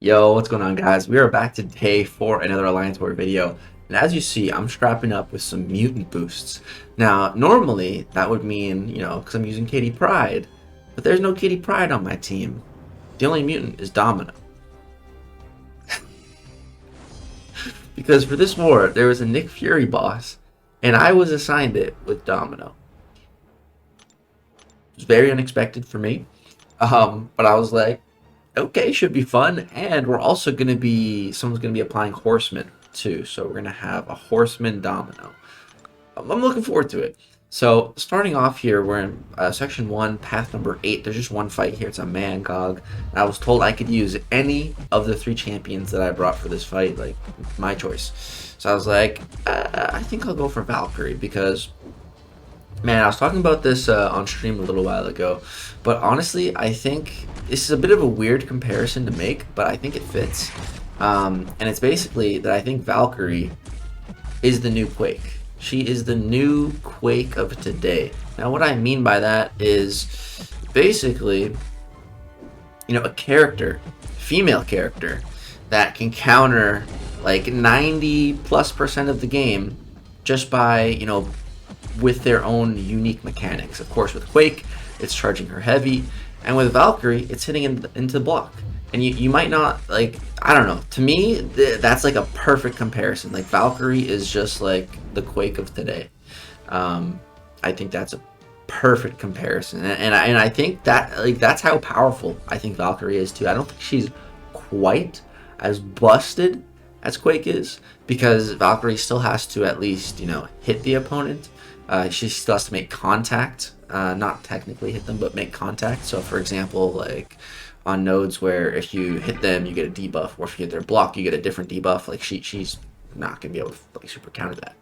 Yo, what's going on, guys? We are back today for another Alliance War video, and as you see, I'm strapping up with some mutant boosts. Now, normally, that would mean, because I'm using Katie Pride, but there's no Katie Pride on my team. The only mutant is Domino. Because for this war, there was a Nick Fury boss, and I was assigned it with Domino. It was very unexpected for me, but I was like, okay, should be fun. And we're also going to be, someone's going to be applying Horseman too. So we're going to have a Horseman Domino. I'm looking forward to it. So starting off here, we're in section 1, path number 8. There's just one fight here. It's a mcoc. I was told I could use any of the 3 champions that I brought for this fight, like my choice. So I was like, I think I'll go for Valkyrie because, man, I was talking about this on stream a little while ago, but honestly, I think this is a bit of a weird comparison to make, but I think it fits. And it's basically that I think Valkyrie is the new Quake. She is the new Quake of today. Now, what I mean by that is basically, a character, female character, that can counter like 90+% of the game just by, with their own unique mechanics. Of course, with Quake, it's charging her heavy, and with Valkyrie, it's hitting into the block. And you might not, like, I don't know. To me, that's like a perfect comparison. Like, Valkyrie is just like the Quake of today. I think that's a perfect comparison, and I think that, like, that's how powerful I think Valkyrie is too. I don't think she's quite as busted as Quake is, because Valkyrie still has to at least, hit the opponent. She still has to make contact, not technically hit them, but make contact. So, for example, like on nodes where if you hit them, you get a debuff, or if you hit their block, you get a different debuff. Like she's not gonna be able to like super counter that.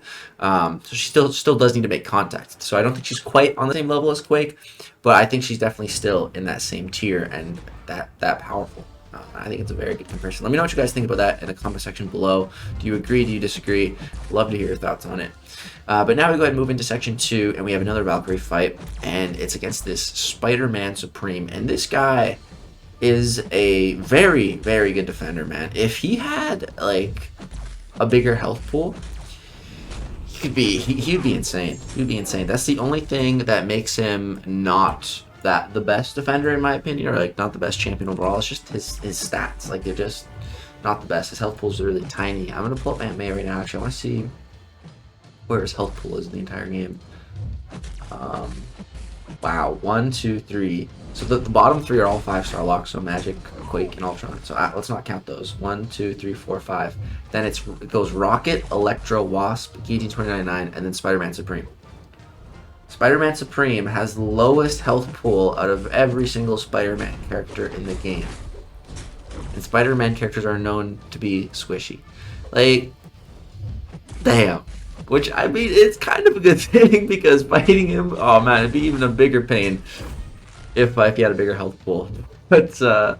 So she still does need to make contact. So I don't think she's quite on the same level as Quake, but I think she's definitely still in that same tier and that powerful. I think it's a very good comparison. Let me know what you guys think about that in the comment section below. Do you agree? Do you disagree? Love to hear your thoughts on it. But now we go ahead and move into section 2, and we have another Valkyrie fight, and it's against this Spider-Man Supreme. And this guy is a very, very good defender, man. If he had like a bigger health pool, he'd be insane. He'd be insane. That's the only thing that makes him not the best defender, in my opinion, or like not the best champion overall. It's just his stats. Like, they're just not the best. His health pool is really tiny. I'm gonna pull up Aunt May right now. Actually, I want to see where his health pool is in the entire game. Wow, 1, 2, 3. So the bottom 3 are all 5-star locks. So Magic, Quake, and Ultron. So let's not count those. 1, 2, 3, 4, 5. Then it goes Rocket, Electro, Wasp, KG-2099, and then Spider-Man Supreme. Spider-Man Supreme has the lowest health pool out of every single Spider-Man character in the game. And Spider-Man characters are known to be squishy. Like, damn. Which, I mean, it's kind of a good thing, because fighting him, oh man, it'd be even a bigger pain if he had a bigger health pool. But, so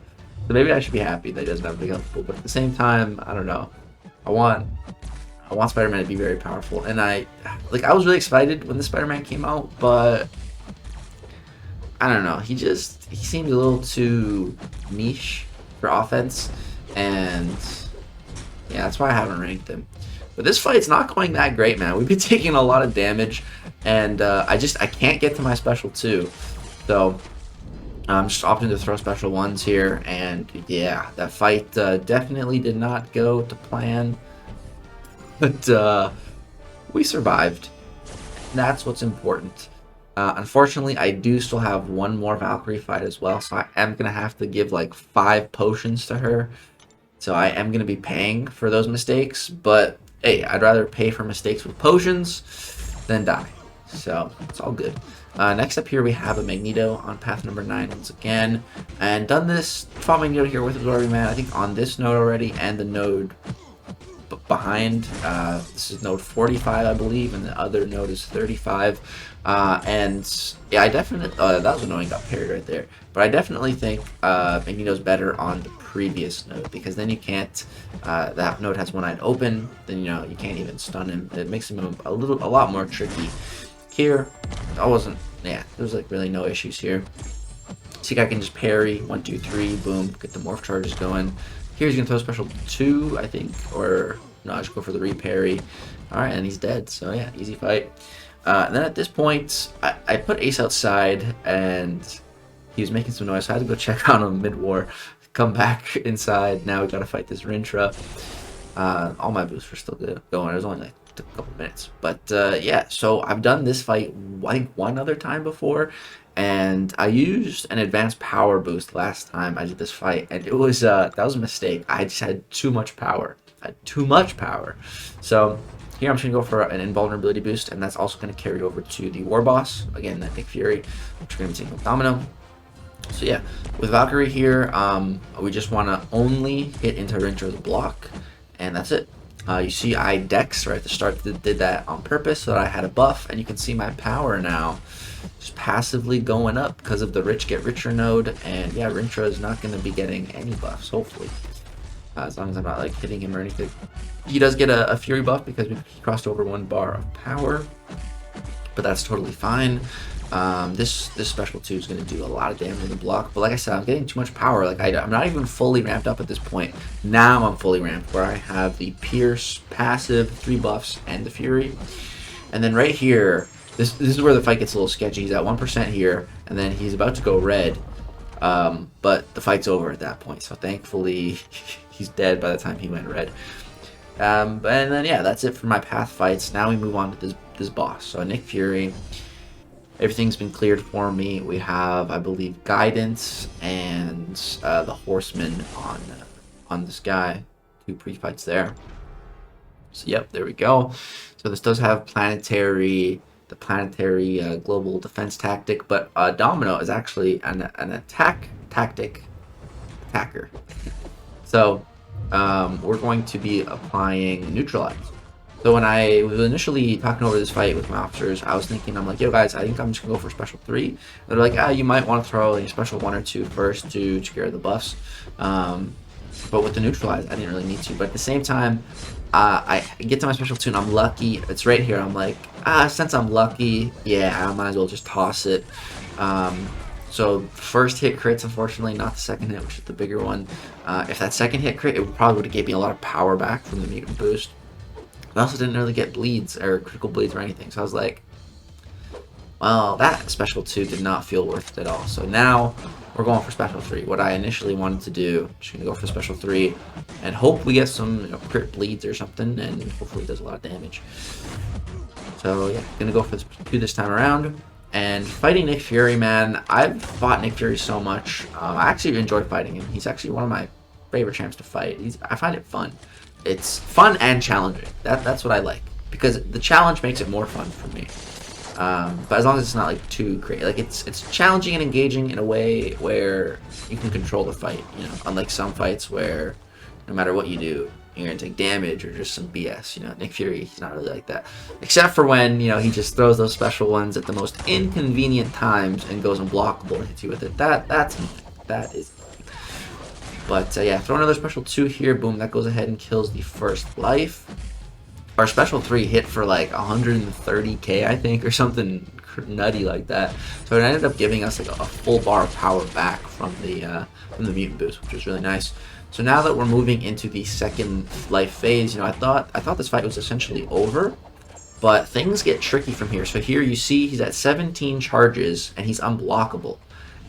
maybe I should be happy that he doesn't have a big health pool. But at the same time, I don't know. I want Spider-Man to be very powerful, and I was really excited when the Spider-Man came out, but I don't know, he seemed a little too niche for offense, and yeah, that's why I haven't ranked him. But this fight's not going that great, man. We've been taking a lot of damage, and I can't get to my special 2, so I'm just opting to throw special 1s here, and yeah, that fight definitely did not go to plan. But we survived. That's what's important. Unfortunately, I do still have one more Valkyrie fight as well, so I am going to have to give like 5 potions to her. So I am going to be paying for those mistakes, but hey, I'd rather pay for mistakes with potions than die. So it's all good. Next up here, we have a Magneto on path number 9 once again. And done this, fought Magneto here with Glory Man, I think on this node already, and the node behind. This is node 45, I believe, and the other node is 35. And yeah, I definitely that was annoying, got parried right there, but I definitely think Magneto's better on the previous node, because then you can't, that node has one eye open, then you can't even stun him. It makes him a lot more tricky. Here there was like really no issues here. See, I can just parry 1, 2, 3, boom, get the morph charges going. Here he's gonna throw special 2, I think, or no, I just go for the reparry. All right, and he's dead. So yeah, easy fight. And then at this point, I put Ace outside, and he was making some noise, so I had to go check on him mid-war. Come back inside. Now we gotta fight this Rintra. All my boosts were still good going. It was only like a couple minutes, but yeah. So I've done this fight I think one other time before, and I used an advanced power boost last time I did this fight, and it was that was a mistake. I just had too much power. I had too much power. So here I'm just gonna go for an invulnerability boost, and that's also gonna carry over to the war boss again, that Nick Fury, which we're gonna be taking with Domino. So yeah, with Valkyrie here, we just want to only hit into Rintra's block, and that's it. You see I Dex right at the start did that on purpose so that I had a buff, and you can see my power now just passively going up because of the rich get richer node. And yeah, Rintra is not going to be getting any buffs, hopefully, as long as I'm not like hitting him or anything. He does get a Fury buff because he crossed over 1 bar of power, but that's totally fine. This special 2 is going to do a lot of damage in the block, but like I said, I'm getting too much power. Like I'm not even fully ramped up at this point. Now I'm fully ramped, where I have the Pierce passive, 3 buffs, and the Fury. And then right here, this is where the fight gets a little sketchy. He's at 1% here, and then he's about to go red, but the fight's over at that point. So thankfully, he's dead by the time he went red. And then yeah, that's it for my path fights. Now we move on to this boss. So Nick Fury. Everything's been cleared for me. We have, I believe, guidance and the Horseman on this guy. 2 pre-fights there. So yep, there we go. So this does have the planetary global defense tactic, but Domino is actually an attacker. So we're going to be applying neutralize. So when I was initially talking over this fight with my officers, I was thinking, I'm like, yo guys, I think I'm just gonna go for special 3. And they're like, you might want to throw a special 1 or 2 first to secure the buffs. But with the neutralize, I didn't really need to. But at the same time, I get to my special 2 and I'm lucky. It's right here. I'm like, since I'm lucky, yeah, I might as well just toss it. So first hit crits, unfortunately, not the second hit, which is the bigger one. If that second hit crit, it probably would have gave me a lot of power back from the mutant boost. I also didn't really get bleeds or critical bleeds or anything, so I was like, well, that special 2 did not feel worth it at all. So now we're going for special 3. What I initially wanted to do, just gonna go for special 3 and hope we get some crit bleeds or something, and hopefully it does a lot of damage. So yeah, gonna go for 2 this time around. And fighting Nick Fury, man, I've fought Nick Fury so much. I actually enjoy fighting him. He's actually one of my favorite champs to fight. I find it fun. It's fun and challenging. That's what I like, because the challenge makes it more fun for me. But as long as it's not like too crazy, like it's challenging and engaging in a way where you can control the fight. You know, unlike some fights where no matter what you do, you're gonna take damage or just some BS. You know, Nick Fury, he's not really like that, except for when he just throws those special ones at the most inconvenient times and goes unblockable and hits you with it. That is. But yeah, throw another special 2 here. Boom, that goes ahead and kills the first life. Our special 3 hit for like 130k, I think, or something nutty like that. So it ended up giving us like a full bar of power back from the mutant boost, which was really nice. So now that we're moving into the second life phase, I thought this fight was essentially over, but things get tricky from here. So here you see he's at 17 charges and he's unblockable,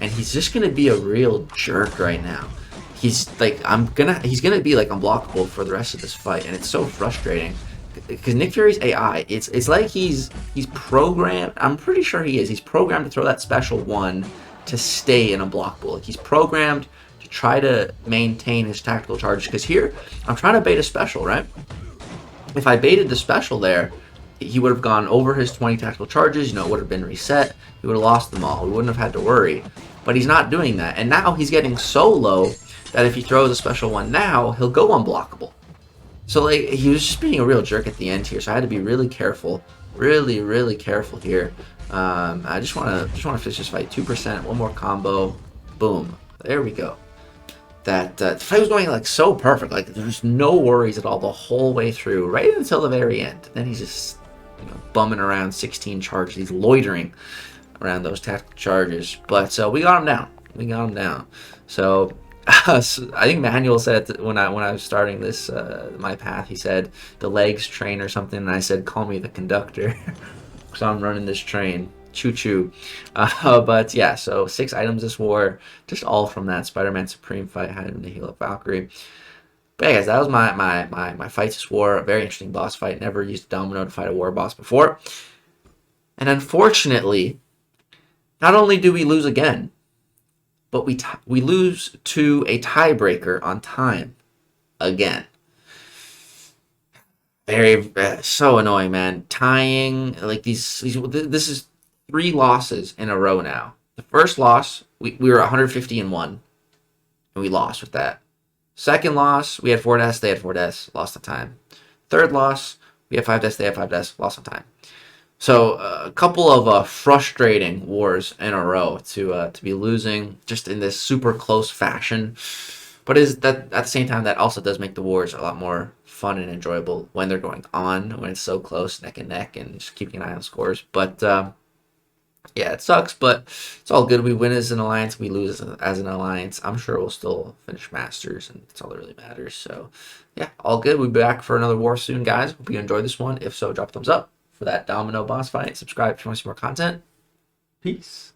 and he's just gonna be a real jerk right now. He's like, he's gonna be like unblockable for the rest of this fight, and it's so frustrating because Nick Fury's AI, it's like he's programmed. I'm pretty sure he is. He's programmed to throw that special 1 to stay in unblockable. Like he's programmed to try to maintain his tactical charges. Because here I'm trying to bait a special, right? If I baited the special there, he would have gone over his 20 tactical charges. It would have been reset. He would have lost them all. We wouldn't have had to worry. But he's not doing that, and now he's getting so low that if he throws a special 1 now, he'll go unblockable. So like, he was just being a real jerk at the end here. So I had to be really careful, really careful here. I just want to finish this fight. 2%, 1 more combo, boom. There we go. The fight was going like so perfect. Like there's no worries at all the whole way through, right until the very end. Then he's just bumming around 16 charges. He's loitering around those tactical charges. But we got him down. So So I think Manuel said when I was starting this my path, he said the legs train or something, and I said call me the conductor, because I'm running this train. Choo choo. But yeah, so 6 items this war, just all from that Spider-Man Supreme fight, had him to heal up Valkyrie. But yeah, guys, that was my fight this war. A very interesting boss fight. Never used Domino to fight a war boss before. And unfortunately, not only do we lose again, but we lose to a tiebreaker on time again. Very so annoying, man. Tying like these. This is 3 losses in a row now. The first loss, we were 150-1, and we lost with that. Second loss, we had 4 deaths, they had 4 deaths, lost the time. Third loss, we had 5 deaths, they had 5 deaths, lost the time. So a couple of frustrating wars in a row to be losing just in this super close fashion. But is that at the same time that also does make the wars a lot more fun and enjoyable when they're going on, when it's so close, neck and neck, and just keeping an eye on scores. But yeah, it sucks, but it's all good. We win as an alliance, we lose as an alliance. I'm sure we'll still finish Masters, and that's all that really matters. So yeah, all good. We'll be back for another war soon, guys. Hope you enjoyed this one. If so, drop a thumbs up for that Domino boss fight. Subscribe if you want to see more content. Peace.